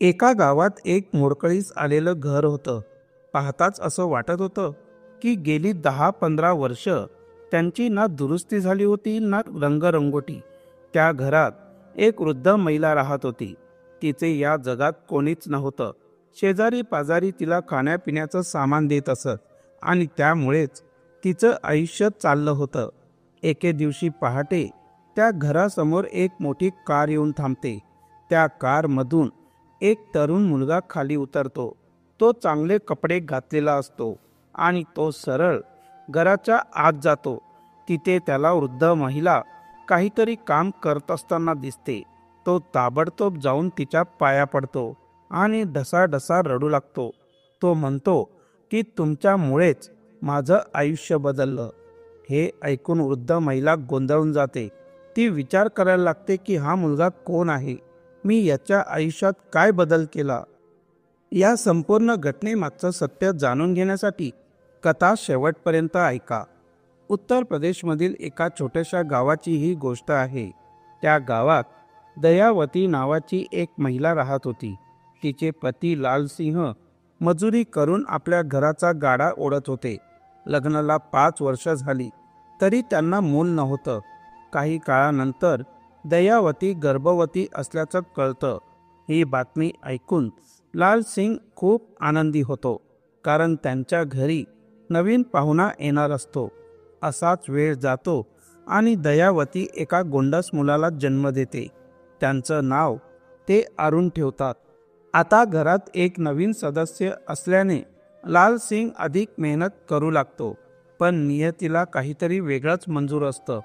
एका गावात एक मोडकळीस आलेलं घर होतं. पाहताच असं वाटत होतं की गेली 10-15 वर्ष त्यांची ना दुरुस्ती झाली होती ना रंगरंगोटी. त्या घरात एक वृद्ध महिला राहत होती. तिचे या जगात कोणीच नव्हतं. शेजारी पाजारी तिला खाण्यापिण्याचं सामान देत असत आणि त्यामुळेच तिचं आयुष्य चाललं होतं. एके दिवशी पहाटे त्या घरासमोर एक मोठी कार येऊन थांबते. त्या कारमधून एक तरुण मुलगा खाली उतरतो. तो चांगले कपडे घातलेला असतो आणि तो सरळ घराच्या आत जातो. तिथे त्याला वृद्ध महिला काहीतरी काम करत असताना दिसते. तो ताबडतोब जाऊन तिच्या पाया पडतो आणि ढसाढसा रडू लागतो. तो म्हणतो की तुमच्यामुळेच माझं आयुष्य बदललं. हे ऐकून वृद्ध महिला गोंधळून जाते. ती विचार करायला लागते की हा मुलगा कोण आहे, मी याच्या आयुष्यात काय बदल केला. या संपूर्ण घटनेमागचं सत्य जाणून घेण्यासाठी कथा शेवटपर्यंत ऐका. उत्तर प्रदेशमधील एका छोट्याशा गावाची ही गोष्ट आहे. त्या गावात दयावती नावाची एक महिला राहत होती. तिचे पती लालसिंह मजुरी करून आपल्या घराचा गाडा ओढत होते. लग्नाला 5 वर्ष झाली तरी त्यांना मूल नव्हतं. काही काळानंतर दयावती गर्भवती असल्याचं कळतं. ही बातमी ऐकून लालसिंग खूप आनंदी होतो, कारण त्यांच्या घरी नवीन पाहुणा येणार असतो. असाच वेळ जातो आणि दयावती एका गोंडस मुलाला जन्म देते. त्यांचं नाव ते अरुण ठेवतात. आता घरात एक नवीन सदस्य असल्याने लालसिंग अधिक मेहनत करू लागतो, पण नियतीला काहीतरी वेगळंच मंजूर असतं.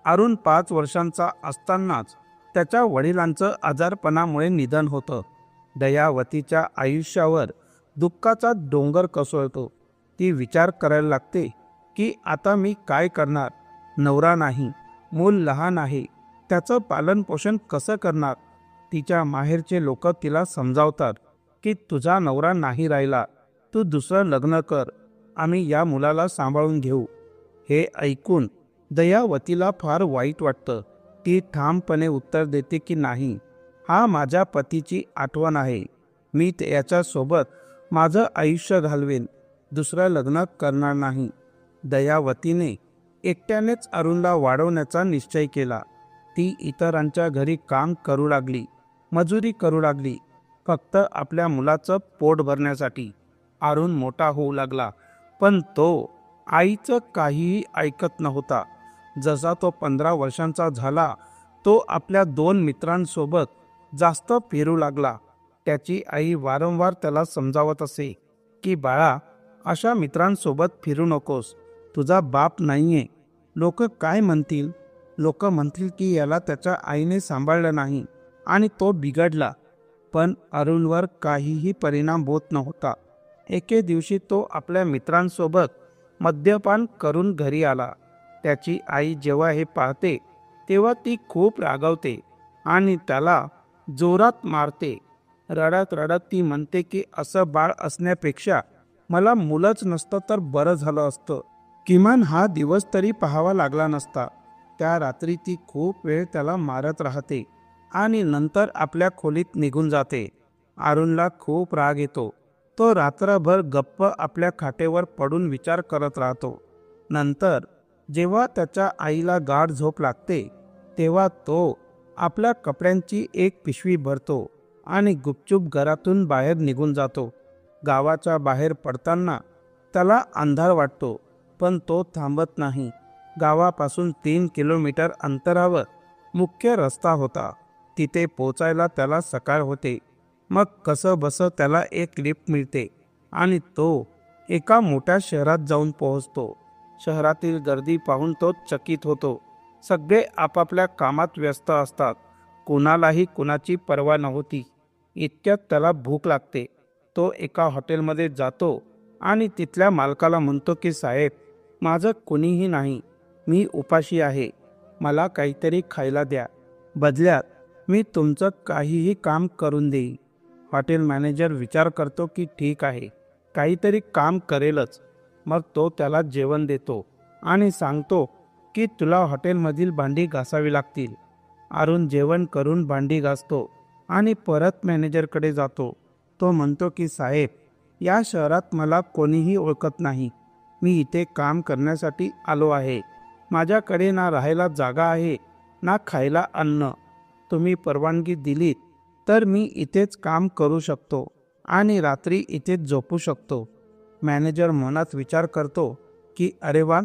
अरुण 5 वर्षांचा असतानाच त्याच्या वडिलांचं आजारपणामुळे निधन होतं. दयावतीच्या आयुष्यावर दुःखाचा डोंगर कोसळतो. ती विचार करायला लागते की आता मी काय करणार. नवरा नाही, मूल लहान आहे, त्याचं पालनपोषण कसं करणार. तिच्या माहेरचे लोक तिला समजावतात की तुझा नवरा नाही राहिला, तू दुसरं लग्न कर, आम्ही या मुलाला सांभाळून घेऊ. हे ऐकून दयावतीला फार वाईट वाटतं. ती ठामपणे उत्तर देते की नाही, हा माझ्या पतीची आठवण आहे, मी याच्यासोबत माझं आयुष्य घालवेन, दुसरं लग्न करणार नाही. दयावतीने एकट्यानेच अरुणला वाढवण्याचा निश्चय केला. ती इतरांच्या घरी काम करू लागली, मजुरी करू लागली, फक्त आपल्या मुलाचं पोट भरण्यासाठी. अरुण मोठा होऊ लागला, पण तो आईचं काहीही ऐकत नव्हता. जसा तो 15 वर्षांचा झाला, तो आपल्या 2 मित्रांसोबत जास्त फिरू लागला. त्याची आई वारंवार त्याला समजावत असे की बाळा, अशा मित्रांसोबत फिरू नकोस, तुझा बाप नाहीये, लोक काय म्हणतील. लोक म्हणतील की याला त्याच्या आईने सांभाळलं नाही आणि तो बिघडला. पण अरुणवर काहीही परिणाम होत नव्हता. एके दिवशी तो आपल्या मित्रांसोबत मद्यपान करून घरी आला. त्याची आई जेव्हा हे पाहते तेव्हा ती खूप रागावते आणि त्याला जोरात मारते. रडत रडत ती म्हणते की असं बाळ असण्यापेक्षा मला मुलंच नसतं तर बरं झालं असतं, किमान हा दिवस तरी पाहावा लागला नसता. त्या रात्री ती खूप वेळ त्याला मारत राहते आणि नंतर आपल्या खोलीत निघून जाते. अरुणला खूप राग येतो. तो रात्रभर गप्प आपल्या खाटेवर पडून विचार करत राहतो. नंतर जेव्हा त्याच्या आईला गाढ झोप लागते तेव्हा तो आपल्या कपड्यांची एक पिशवी भरतो आणि गुपचूप घरातून बाहेर निघून जातो. गावाच्या बाहेर पडताना त्याला अंधार वाटतो, पण तो थांबत नाही. गावापासून 3 किलोमीटर अंतरावर मुख्य रस्ता होता. तिथे पोचायला त्याला सकाळ होते. मग कसं बसं त्याला एक लिफ्ट मिळते आणि तो एका मोठ्या शहरात जाऊन पोहोचतो. शहरातील गर्दी पाहून तो चकित होतो. सगळे आपापल्या कामात व्यस्त असतात. कोणालाही कुणाची पर्वा नव्हती. इतक्यात त्याला भूक लागते. तो एका हॉटेलमध्ये जातो आणि तिथल्या मालकाला म्हणतो की साहेब, माझं कुणीही नाही, मी उपाशी आहे, मला काहीतरी खायला द्या, बदल्यात मी तुमचं काहीही काम करून देईन. हॉटेल मॅनेजर विचार करतो की ठीक आहे, काहीतरी काम करेलच. मग तो त्याला जेवण देतो आणि सांगतो की तुला हॉटेलमधील भांडी घासावी लागतील. अरुण जेवण करून भांडी घासतो आणि परत मॅनेजरकडे जातो. तो म्हणतो की साहेब, या शहरात मला कोणीही ओळखत नाही. मी इथे काम करण्यासाठी आलो आहे. माझ्याकडे ना राहायला जागा आहे ना खायला अन्न. तुम्ही परवानगी दिलीत तर मी इथेच काम करू शकतो आणि रात्री इथेच झोपू शकतो. मॅनेजर मनात विचार करतो की अरे वा,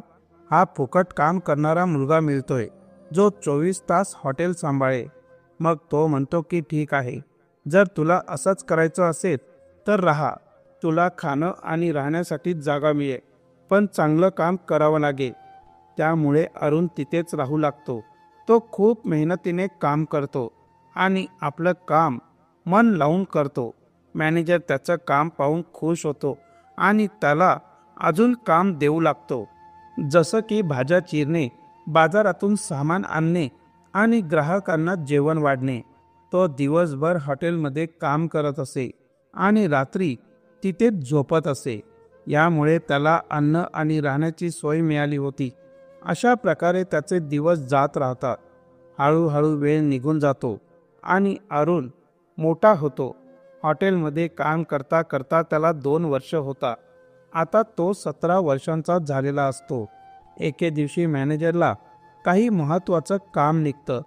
हा फुकट काम करणारा मुलगा मिळतोय जो 24 तास हॉटेल सांभाळे. मग तो म्हणतो की ठीक आहे, जर तुला असंच करायचं असेल तर राहा. तुला खाणं आणि राहण्यासाठी जागा मिळेल, पण चांगलं काम करावं लागेल. त्यामुळे अरुण तिथेच राहू लागतो. तो खूप मेहनतीने काम करतो आणि आपलं काम मन लावून करतो. मॅनेजर त्याचं काम पाहून खुश होतो आणि त्याला अजून काम देऊ लागतो, जसं की भाज्या चिरणे, बाजारातून सामान आणणे आणि ग्राहकांना जेवण वाढणे. तो दिवसभर हॉटेलमध्ये काम करत असे आणि रात्री तिथेच झोपत असे. यामुळे त्याला अन्न आणि राहण्याची सोय मिळाली होती. अशा प्रकारे त्याचे दिवस जात राहतात. हळूहळू वेळ निघून जातो आणि अरुण मोठा होतो. हॉटेलमध्ये काम करता करता त्याला 2 वर्ष होता. आता तो 17 वर्षांचा झालेला असतो. एके दिवशी मॅनेजरला काही महत्त्वाचं काम निघतं.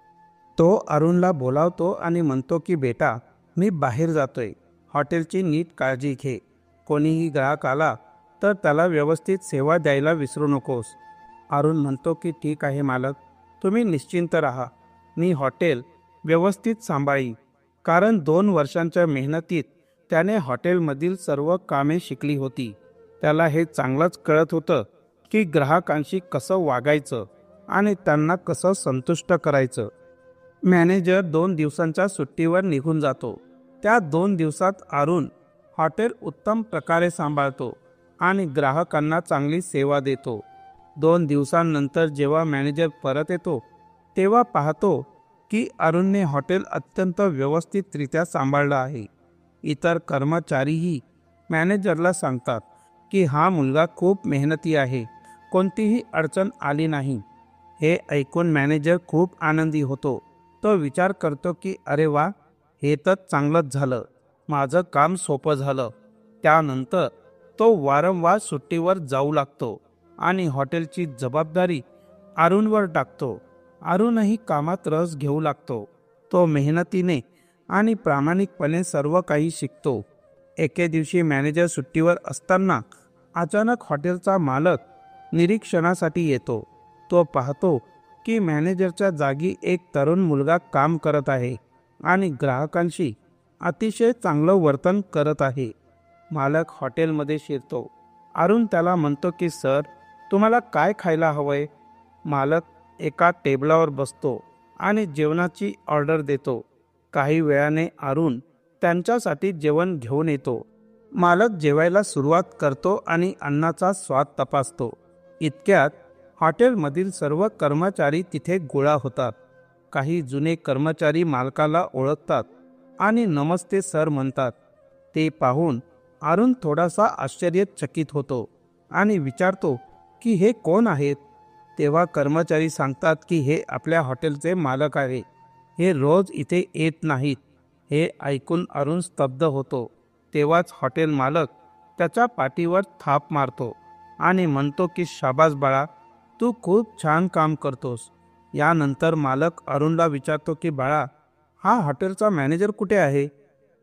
तो अरुणला बोलावतो आणि म्हणतो की बेटा, मी बाहेर जातोय. हॉटेलची नीट काळजी घे. कोणीही ग्राहक आला तर त्याला व्यवस्थित सेवा द्यायला विसरू नकोस. अरुण म्हणतो की ठीक आहे मालक, तुम्ही निश्चिंत राहा. मी हॉटेल व्यवस्थित सांभाळी. कारण 2 वर्षांच्या मेहनतीत त्याने हॉटेलमधील सर्व कामे शिकली होती. त्याला हे चांगलंच कळत होतं की ग्राहकांशी कसं वागायचं आणि त्यांना कसं संतुष्ट करायचं. मॅनेजर 2 दिवसांच्या सुट्टीवर निघून जातो. त्या 2 दिवसात अरुण हॉटेल उत्तम प्रकारे सांभाळतो आणि ग्राहकांना चांगली सेवा देतो. 2 दिवसांनंतर जेव्हा मॅनेजर परत येतो तेव्हा पाहतो की अरुणने हॉटेल अत्यंत व्यवस्थितरित्या सांभाळलं आहे. इतर कर्मचारीही मॅनेजरला सांगतात की हा मुलगा खूप मेहनती आहे, कोणतीही अडचण आली नाही. हे ऐकून मॅनेजर खूप आनंदी होतो. तो विचार करतो की अरे वा, हे तर चांगलंच झालं, माझं काम सोपं झालं. त्यानंतर तो वारंवार सुट्टीवर जाऊ लागतो आणि हॉटेलची जबाबदारी अरुणवर टाकतो. अरुणही कामात रस घेऊ लागतो. तो मेहनतीने आणि प्रामाणिकपणे सर्व काही शिकतो. एके दिवशी मॅनेजर सुट्टीवर असताना अचानक हॉटेलचा मालक निरीक्षणासाठी येतो. तो पाहतो की मॅनेजरच्या जागी एक तरुण मुलगा काम करत आहे आणि ग्राहकांशी अतिशय चांगलं वर्तन करत आहे. मालक हॉटेलमध्ये शिरतो. अरुण त्याला म्हणतो की सर, तुम्हाला काय खायला हवंय? मालक एका टेबलावर बसतो आणि जेवणाची ऑर्डर देतो. काही वेळाने अरुण त्यांच्यासाठी जेवण घेऊन येतो. मालक जेवायला सुरुवात करतो आणि अन्नाचा स्वाद तपासतो. इतक्यात हॉटेलमधील सर्व कर्मचारी तिथे गोळा होतात. काही जुने कर्मचारी मालकाला ओळखतात आणि नमस्ते सर म्हणतात. ते पाहून अरुण थोडासा आश्चर्यचकित होतो आणि विचारतो की हे कोण आहेत? तेव्हा कर्मचारी सांगतात की हे आपल्या हॉटेलचे मालक आहे. हे रोज इथे येत नाहीत. हे ऐकून अरुण स्तब्ध होतो. तेव्हाच हॉटेल मालक त्याच्या पाठीवर थाप मारतो आणि म्हणतो की शाबास बाळा, तू खूप छान काम करतोस. यानंतर मालक अरुणला विचारतो की बाळा, हा हॉटेलचा मॅनेजर कुठे आहे?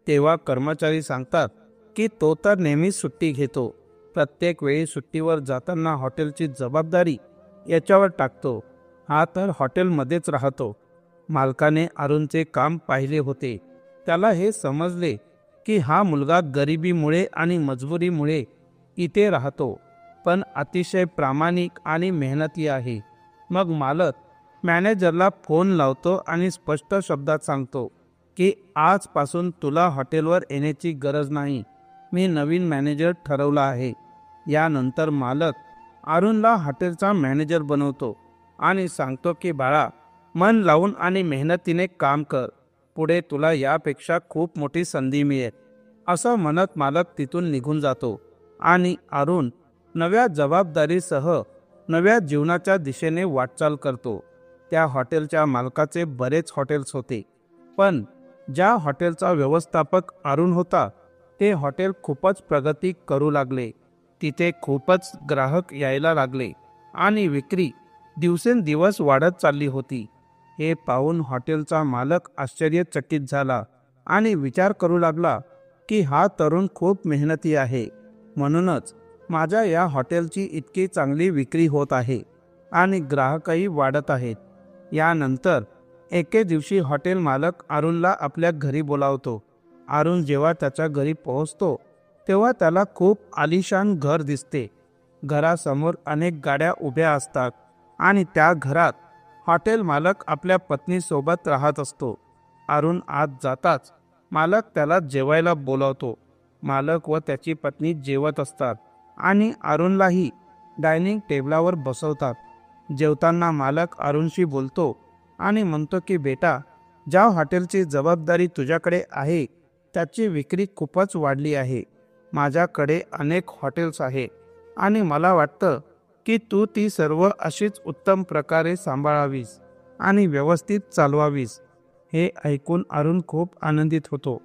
तेव्हा कर्मचारी सांगतात की तो तर नेहमीच सुट्टी घेतो. प्रत्येक वेळी सुट्टीवर जाताना हॉटेलची जबाबदारी याच्यावर टाकतो. हा तर हॉटेलमध्येच राहतो. मालकाने अरुणचे काम पाहिले होते. त्याला हे समजले की हा मुलगा गरिबीमुळे आणि मजबुरीमुळे इथे राहतो, पण अतिशय प्रामाणिक आणि मेहनती आहे. मग मालक मॅनेजरला फोन लावतो आणि स्पष्ट शब्दात सांगतो की आजपासून तुला हॉटेलवर येण्याची गरज नाही. मी नवीन मॅनेजर ठरवला आहे. यानंतर मालक अरुणला हॉटेलचा मॅनेजर बनवतो आणि सांगतो की बाळा, मन लावून आणि मेहनतीने काम कर. पुढे तुला यापेक्षा खूप मोठी संधी मिळेल. असं म्हणत मालक तिथून निघून जातो आणि अरुण नव्या जबाबदारीसह नव्या जीवनाच्या दिशेने वाटचाल करतो. त्या हॉटेलच्या मालकाचे बरेच हॉटेल्स होते, पण ज्या हॉटेलचा व्यवस्थापक अरुण होता ते हॉटेल खूपच प्रगती करू लागले. तिथे खूपच ग्राहक यायला लागले आणि विक्री दिवसेंदिवस वाढत चालली होती. हे पाहून हॉटेलचा मालक आश्चर्यचकित झाला आणि विचार करू लागला की हा तरुण खूप मेहनती आहे, म्हणूनच माझ्या या हॉटेलची इतकी चांगली विक्री होत आहे आणि ग्राहकही वाढत आहेत. यानंतर एके दिवशी हॉटेल मालक अरुणला आपल्या घरी बोलावतो. अरुण जेव्हा त्याच्या घरी पोहोचतो तेव्हा त्याला खूप आलिशान घर दिसते. घरासमोर अनेक गाड्या उभ्या असतात आणि त्या घरात हॉटेल मालक आपल्या पत्नीसोबत राहत असतो. अरुण आत जाताच मालक त्याला जेवायला बोलावतो. मालक व त्याची पत्नी जेवत असतात आणि अरुणलाही डायनिंग टेबलावर बसवतात. जेवताना मालक अरुणशी बोलतो आणि म्हणतो की बेटा, ज्या हॉटेलची जबाबदारी तुझ्याकडे आहे त्याची विक्री खूपच वाढली आहे. माझ्याकडे अनेक हॉटेल्स आहे आणि मला वाटतं की तू ती सर्व अशीच उत्तम प्रकारे सांभाळावीस आणि व्यवस्थित चालवावीस. हे ऐकून अरुण खूप आनंदित होतो.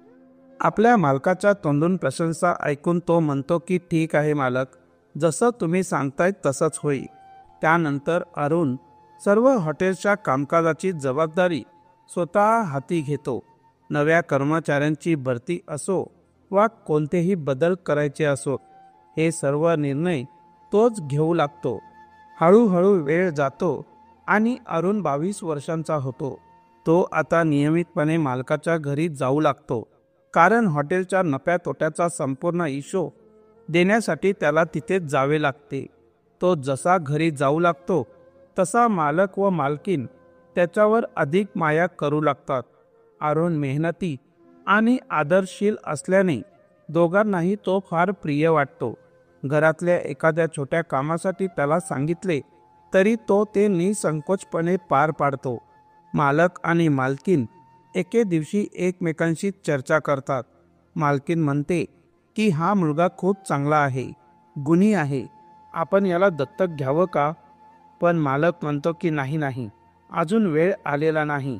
आपल्या मालकाच्या तोंडून प्रशंसा ऐकून तो म्हणतो की ठीक आहे मालक, जसं तुम्ही सांगताय तसंच होईल. त्यानंतर अरुण सर्व हॉटेलच्या कामकाजाची जबाबदारी स्वतः हाती घेतो. नव्या कर्मचाऱ्यांची भरती असो वा कोणतेही बदल करायचे असो, हे सर्व निर्णय तोच घेऊ लागतो. हळूहळू वेळ जातो आणि अरुण 22 वर्षांचा होतो. तो आता नियमितपणे मालकाच्या घरी जाऊ लागतो, कारण हॉटेलच्या नफ्या तोट्याचा संपूर्ण हिशोब देण्यासाठी त्याला तिथे जावे लागते. तो जसा घरी जाऊ लागतो तसा मालक व मालकीन त्याच्यावर अधिक माया करू लागतात. अरुण मेहनती आणि आदरशील असल्याने दोघांनाही तो फार प्रिय वाटतो. घरातल्या एखाद्या छोट्या कामासाठी त्याला सांगितले तरी तो ते निसंकोचपणे पार पाडतो. मालक आणि मालकीन एके दिवशी एकमेकांशी चर्चा करतात. मालकीन म्हणते की हा मुलगा खूप चांगला आहे, गुणी आहे, आपण याला दत्तक घ्यावं का? पण मालक म्हणतो की नाही, अजून वेळ आलेला नाही.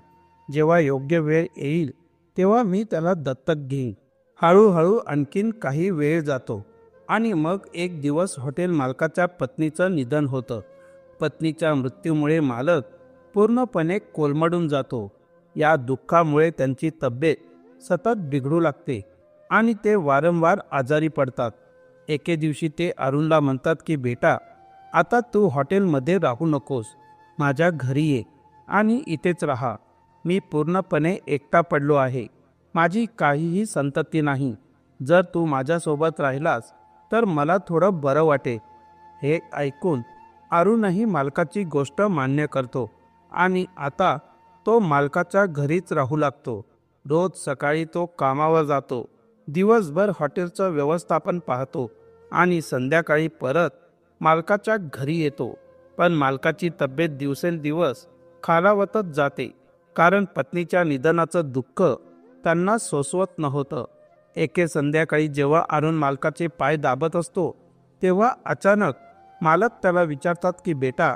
जेव्हा योग्य वेळ येईल तेव्हा मी त्याला दत्तक घेईन. हळूहळू आणखीन काही वेळ जातो आणि मग एक दिवस हॉटेल मालकाच्या पत्नीचं निधन होतं. पत्नीच्या मृत्यूमुळे मालक पूर्णपणे कोलमडून जातो. या दुःखामुळे त्यांची तब्येत सतत बिघडू लागते आणि ते वारंवार आजारी पडतात. एके दिवशी ते अरुणला म्हणतात की बेटा, आता तू हॉटेलमध्ये राहू नकोस, माझ्या घरी ये आणि इथेच राहा. मी पूर्णपणे एकटा पडलो आहे, माझी काहीही संतती नाही. जर तू माझ्यासोबत राहिलास तर मला थोडं बरं वाटेल. हे ऐकून अरुणही मालकाची गोष्ट मान्य करतो आणि आता तो मालकाच्या घरीच राहू लागतो. रोज सकाळी तो कामावर जातो, दिवसभर हॉटेलचं व्यवस्थापन पाहतो आणि संध्याकाळी परत मालकाच्या घरी येतो. पण मालकाची तब्येत दिवसेंदिवस खालावतच जाते, कारण पत्नीच्या निधनाचं दुःख त्यांना सोसवत नव्हतं. एके संध्याकाळी जेव्हा अरुण मालकाचे पाय दाबत असतो तेव्हा अचानक मालक त्याला विचारतात की बेटा,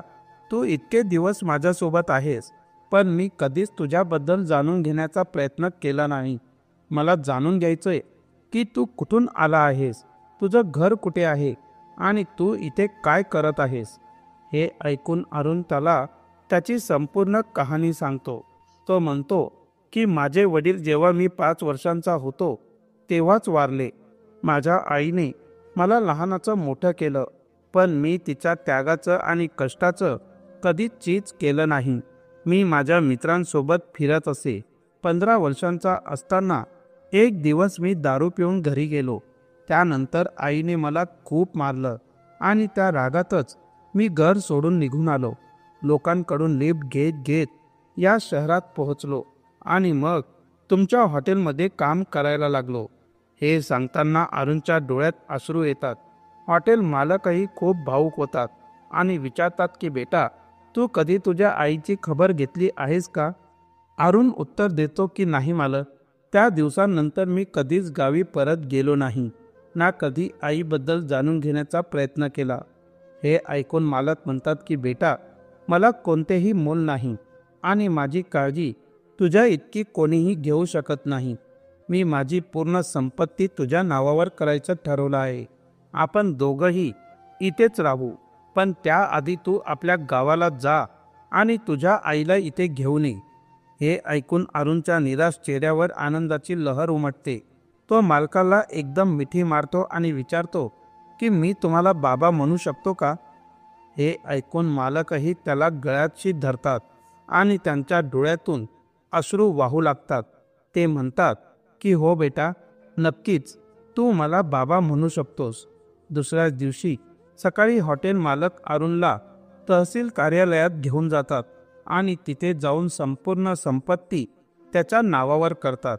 तू इतके दिवस माझ्यासोबत आहेस, पण मी कधीच तुझ्याबद्दल जाणून घेण्याचा प्रयत्न केला नाही. मला जाणून घ्यायचंय की तू कुठून आला आहेस, तुझं घर कुठे आहे आणि तू इथे काय करत आहेस. हे ऐकून अरुण त्याला त्याची संपूर्ण कहाणी सांगतो. तो म्हणतो की माझे वडील जेव्हा मी 5 वर्षांचा होतो तेव्हाच वारले. माझ्या आईने मला लहानाचं मोठं केलं, पण मी तिच्या त्यागाचं आणि कष्टाचं कधीच चीज केलं नाही. मी माझ्या मित्रांसोबत फिरत असे. 15 वर्षांचा असताना एक दिवस मी दारू पिऊन घरी गेलो. त्यानंतर आईने मला खूप मारलं आणि त्या रागातच मी घर सोडून निघून आलो. लोकांकडून लिफ्ट घेत घेत या शहरात पोहोचलो आणि मग तुमच्या हॉटेलमध्ये काम करायला लागलो. हे सांगताना अरुणच्या डोळ्यात अश्रू येतात. हॉटेल मालकही खूप भावुक होतात आणि विचारतात की बेटा, तू कधी तुझ्या आईची खबर घेतली आहेस का? अरुण उत्तर देतो की नाही मालक, त्या दिवसानंतर मी कधीच गावी परत गेलो नाही, ना कधी आईबद्दल जाणून घेण्याचा प्रयत्न केला. हे ऐकून मालक म्हणतात की बेटा, मला कोणतेही मूल नाही आणि माझी काळजी तुझ्या इतकी कोणीही घेऊ शकत नाही. मी माझी पूर्ण संपत्ती तुझ्या नावावर करायचं ठरवलं आहे. आपण दोघंही इथेच राहू, पण त्याआधी तू आपल्या गावाला जा आणि तुझ्या आईला इथे घेऊन ये. हे ऐकून अरुणच्या निराश चेहऱ्यावर आनंदाची लहर उमटते. तो मालकाला एकदम मिठी मारतो आणि विचारतो की मी तुम्हाला बाबा म्हणू शकतो का? हे ऐकून मालकही त्याला गळ्यातशी धरतात आणि त्यांच्या डोळ्यातून अश्रू वाहू लागतात. ते म्हणतात की हो बेटा, नक्कीच तू मला बाबा म्हणू शकतोस. दुसऱ्याच दिवशी सकाळी हॉटेल मालक अरुणला तहसील कार्यालयात घेऊन जातात आणि तिथे जाऊन संपूर्ण संपत्ती त्याच्या नावावर करतात.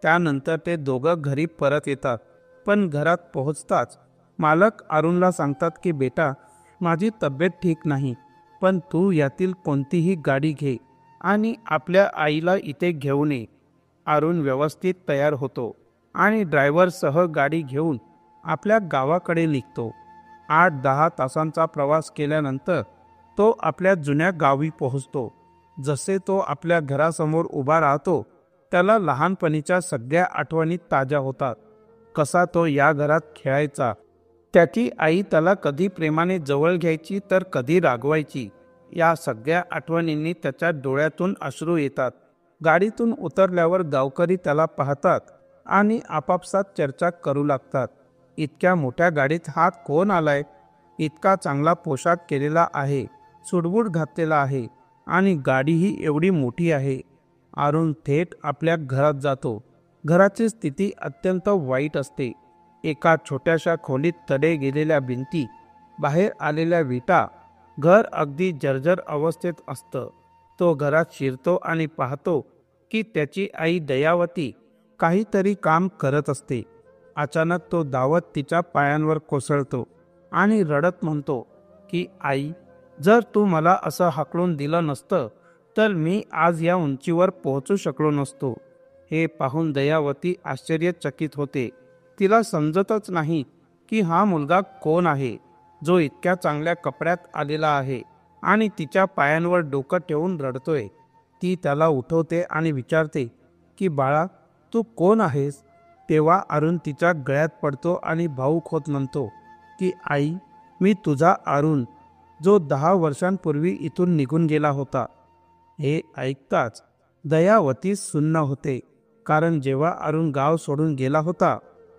त्यानंतर ते दोघं घरी परत येतात. पण घरात पोहोचताच मालक अरुणला सांगतात की बेटा, माझी तब्येत ठीक नाही, पण तू यातील कोणतीही गाडी घे आणि आपल्या आईला इथे घेऊन ये. अरुण व्यवस्थित तयार होतो आणि ड्रायव्हरसह गाडी घेऊन आपल्या गावाकडे निघतो. 8-10 तासांचा प्रवास केल्यानंतर तो आपल्या जुन्या गावी पोहोचतो. जसे तो आपल्या घरासमोर उभा राहतो, त्याला लहानपणीच्या सगळ्या आठवणी ताज्या होतात. कसा तो या घरात खेळायचा, त्याची आई त्याला कधी प्रेमाने जवळ घ्यायची तर कधी रागवायची, या सगळ्या आठवणींनी त्याच्या डोळ्यातून अश्रू येतात. गाडीतून उतरल्यावर गावकरी त्याला पाहतात आणि आपापसात चर्चा करू लागतात. इतक्या मोठ्या गाडीत हा कोण आलाय? इतका चांगला पोशाख केलेला आहे, सुटबूट घातलेला आहे आणि गाडीही एवढी मोठी आहे. अरुण थेट आपल्या घरात जातो. घराची स्थिती अत्यंत वाईट असते. एका छोट्याशा खोलीत तडे गेलेल्या भिंती, बाहेर आलेल्या विटा, घर अगदी जर्जर अवस्थेत असतं. तो घरात शिरतो आणि पाहतो की त्याची आई दयावती काहीतरी काम करत असते. अचानक तो धावत तिच्या पायांवर कोसळतो आणि रडत म्हणतो की आई, जर तू मला असं हाकलून दिलं नसतं तर मी आज या उंचीवर पोहोचू शकलो नसतो. हे पाहून दयावती आश्चर्यचकित होते. तिला समजतच नाही की हा मुलगा कोण आहे, जो इतक्या चांगल्या कपड्यात आलेला आहे आणि तिच्या पायांवर डोकं ठेवून रडतोय. ती त्याला उठवते आणि विचारते की बाळा, तू कोण आहेस? तेव्हा अरुण तिच्या गळ्यात पडतो आणि भाऊक होत म्हणतो की आई, मी तुझा अरुण, जो 10 वर्षांपूर्वी इथून निघून गेला होता. हे ऐकताच दयावती सुन्न होते, कारण जेव्हा अरुण गाव सोडून गेला होता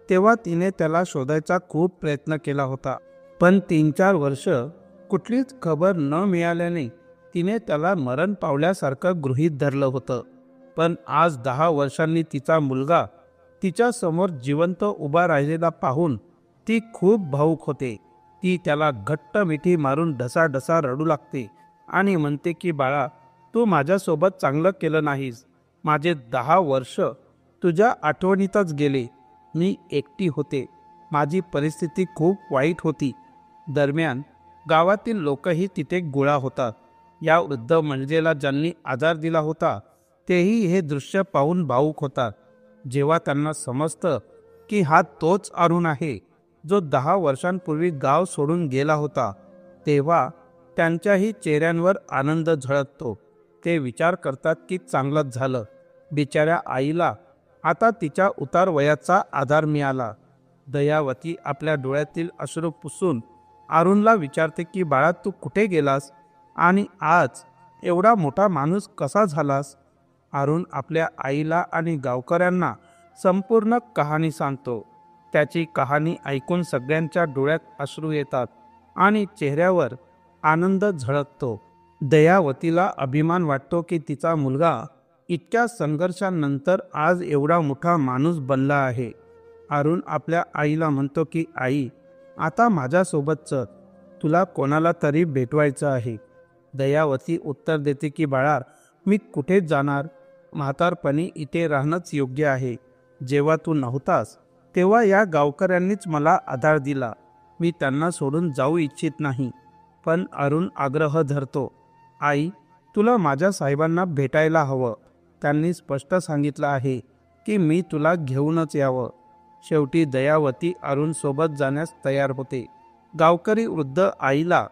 तेव्हा तिने त्याला शोधायचा खूप प्रयत्न केला होता. पण 3-4 वर्ष कुठलीच खबर न मिळाल्याने तिने त्याला मरण पावल्यासारखं गृहीत धरलं होतं. पण आज 10 वर्षांनी तिचा मुलगा तिच्या समोर जिवंत उभा राहिलेला पाहून ती खूप भावूक होते. ती त्याला घट्ट मिठी मारून ढसाढसा रडू लागते आणि म्हणते की बाळा, तू माझ्यासोबत चांगलं केलं नाहीस. माझे 10 वर्ष तुझ्या आठवणीतच गेले. मी एकटी होते. माझी परिस्थिती खूप वाईट होती. दरम्यान गावातील लोकही तिथे गोळा होतात. या वृद्ध महिलेला ज्यांनी आधार दिला होता तेही हे दृश्य पाहून भावूक होतात. जेव्हा त्यांना समजतं की हा तोच अरुण आहे जो 10 वर्षांपूर्वी गाव सोडून गेला होता, तेव्हा त्यांच्याही चेहऱ्यांवर आनंद झळकतो. ते विचार करतात की चांगलंच झालं, बिचाऱ्या आईला आता तिच्या उतार वयाचा आधार मिळाला. दयावती आपल्या डोळ्यातील अश्रू पुसून अरुणला विचारते की बाळा, तू कुठे गेलास आणि आज एवढा मोठा माणूस कसा झालास? अरुण आपल्या आईला आणि गावकऱ्यांना संपूर्ण कहाणी सांगतो. त्याची कहाणी ऐकून सगळ्यांच्या डोळ्यात अश्रू येतात आणि चेहऱ्यावर आनंद झळकतो. दयावतीला अभिमान वाटतो की तिचा मुलगा इतक्या संघर्षांनंतर आज एवढा मोठा माणूस बनला आहे. अरुण आपल्या आईला म्हणतो की आई, आता माझ्यासोबत चल, तुला कोणाला तरी भेटवायचं आहे. दयावती उत्तर देते की बाळा, मी कुठेच जाणार. म्हातारपणी इथे राहणंच योग्य आहे. जेव्हा तू नव्हतास तेव्हा या गावकऱ्यांनीच मला आधार दिला. मी त्यांना सोडून जाऊ इच्छित नाही. पण अरुण आग्रह धरतो, आई, तुला माझ्या साहेबांना भेटायला हवं. त्यांनी स्पष्ट सांगितलं आहे की मी तुला घेऊनच यावं. शेवटी दयावती अरुण सोबत जाण्यास तयार होते. गावकरी वृद्ध आईला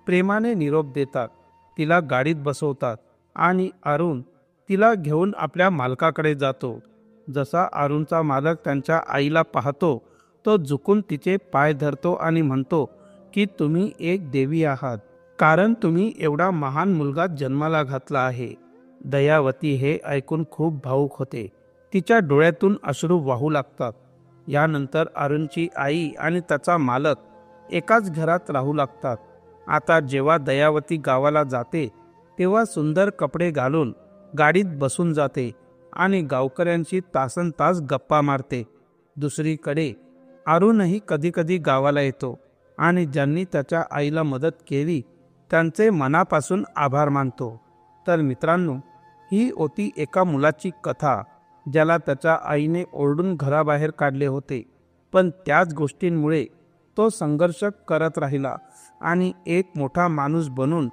प्रेमाने निरोप देतात, तिला गाडीत बसवतात आणि अरुण तिला घेऊन आपल्या मालकाकडे जातो. जसा अरुणचा मालक त्यांच्या आईला पाहतो तो झुकून तिचे पाय धरतो आणि म्हणतो की तुम्ही एक देवी आहात, कारण तुम्ही एवढा महान मुलगा जन्माला घातला आहे. दयावती हे ऐकून खूप भावुक होते. तिच्या डोळ्यातून अश्रू वाहू लागतात. यानंतर अरुणची आई आणि त्याचा मालक एकाच घरात राहू लागतात. आता जेव्हा दयावती गावाला जाते तेव्हा सुंदर कपडे घालून गाडीत बसून जाते आणि गावकऱ्यांशी तासनतास गप्पा मारते. दुसरीकडे अरुणही कधीकधी गावाला येतो आणि ज्यांनी त्याच्या आईला मदत केली त्यांचे मनापासून आभार मानतो. तर मित्रांनो, ही होती एका मुलाची कथा ज्याला त्याच्या आईने ओरडून घराबाहेर काढले होते, पण त्याच गोष्टींमुळे तो संघर्ष करत राहिला आणि एक मोठा माणूस बनून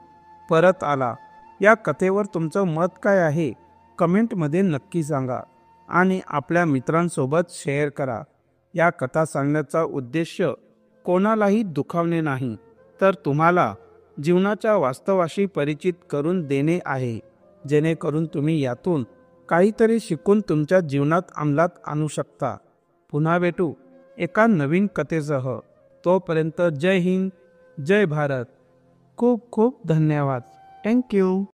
परत आला. या कथेवर तुमचं मत काय आहे कमेंटमध्ये नक्की सांगा आणि आपल्या मित्रांसोबत शेअर करा. या कथा सांगण्याचा उद्देश कोणालाही दुखावणे नाही, तर तुम्हाला जीवनाच्या वास्तवाशी परिचित करून देणे आहे, जेणेकरून तुम्ही यातून काहीतरी शिकून तुमच्या जीवनात अंमलात आणू शकता. पुन्हा भेटू एका नवीन कथेसह. तोपर्यंत जय हिंद, जय भारत. खूप खूप धन्यवाद. थँक्यू.